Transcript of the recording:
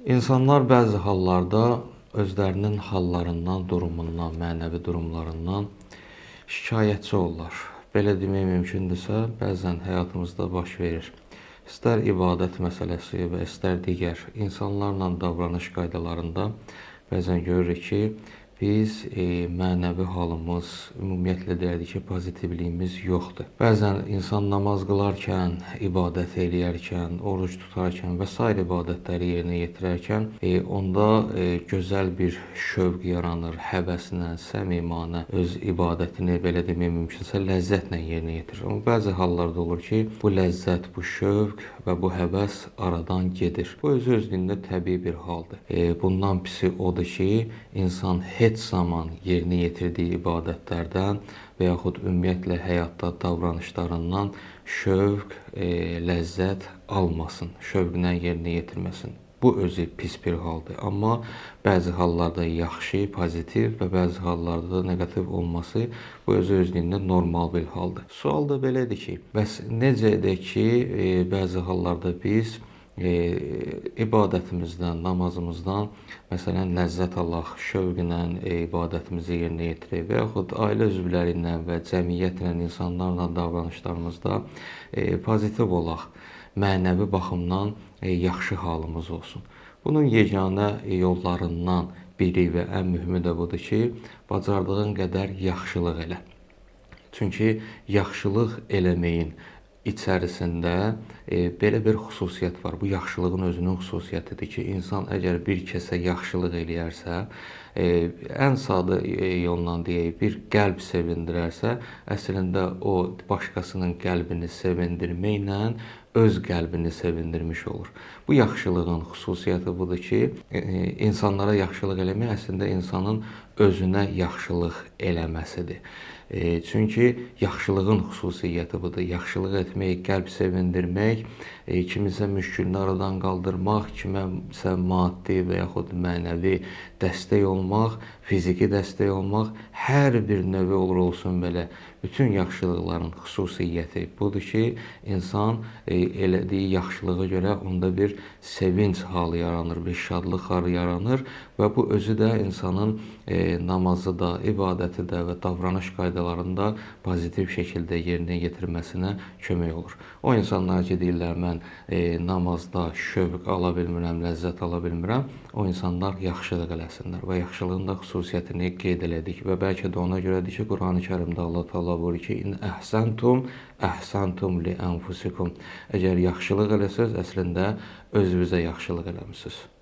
İnsanlar bəzi hallarda özlərinin hallarından, durumundan, mənəvi durumlarından şikayətçi olurlar. Belə demək mümkündürsə, bəzən həyatımızda baş verir. İstər ibadət məsələsi və istər digər insanlarla davranış qaydalarında bəzən görürük ki, biz mənəvi halımız, ümumiyyətlə deyərdik ki, pozitivliyimiz yoxdur. Bəzən insan namaz qılarkən, ibadət eləyərkən, oruc tutarkən və sair ibadətləri yerinə yetirərkən onda gözəl bir şövq yaranır, həvəslə, səmimanə öz ibadətini belə demək mümkünsə ləzzətlə yerinə yetirir. Amma bəzi hallarda olur ki, bu ləzzət, bu şövq və bu həvəs aradan gedir. Bu öz-özlüyündə təbii bir haldır. Bundan pisi odur ki, insan heç zaman yerinə yetirdiyi ibadətlərdən və yaxud ümumiyyətlə həyatda davranışlarından şövq, ləzzət almasın, şövqlə yerinə yetirməsin. Bu özü pis bir haldır. Amma bəzi hallarda yaxşı, pozitiv və bəzi hallarda da neqativ olması bu özü-özlüyündə normal bir haldır. Sual da belədir ki, bəs necə edək ki, bəzi hallarda biz ibadətimizdən, namazımızdan məsələn ləzzət alaq, şövqlə ibadətimizi yerinə yetirək və yaxud ailə üzvləri ilə və cəmiyyətlə, insanlarla davranışlarımızda pozitiv olaq, mənəvi baxımdan yaxşı halımız olsun. Bunun yeganə yollarından biri və ən mühümü də budur ki, bacardığın qədər yaxşılıq elə. Çünki yaxşılıq eləməyin içərisində belə bir xüsusiyyət var. Bu yaxşılığın özünün xüsusiyyətidir ki, insan əgər bir kəsə yaxşılıq eləyərsə, ən sadə yolla deyək, bir qəlb sevindirərsə, əslində o başqasının qəlbini sevindirməklə öz qəlbini sevindirmiş olur. Bu yaxşılığın xüsusiyyəti budur ki, insanlara yaxşılıq eləmək əslində insanın özünə yaxşılıq eləməsidir. Çünki yaxşılığın xüsusiyyəti budur. Yaxşılıq etmək, qəlb sevindirmək, kimisə müşkülünü aradan qaldırmaq, kiməsə maddi və yaxud mənəvi dəstək olmaq, fiziki dəstək olmaq, hər bir növü olur olsun belə. Bütün yaxşılıqların xüsusiyyəti budur ki, insan elədiyi yaxşılığa görə onda bir sevinç halı yaranır, bir şadlıq halı yaranır və bu özü də insanın namazı da, ibadəti də və davranış qaydalarında pozitiv şəkildə yerinə yetirməsinə kömək olur. O insanlar ki, deyirlər, mən namazda şövq ala bilmirəm, ləzzət ala bilmirəm, o insanlar yaxşılıq eləsinlər və yaxşılığın da xüsusiyyətini qeyd elədik və bəlkə də ona görədir ki, Qurani-Kərimdə Allah Teala buyurur ki, "İn əhsəntum, əhsəntum li ənfusikum." Əgər yaxşılıq eləsəz, əslində özünüzə yaxşılıq eləmisiniz.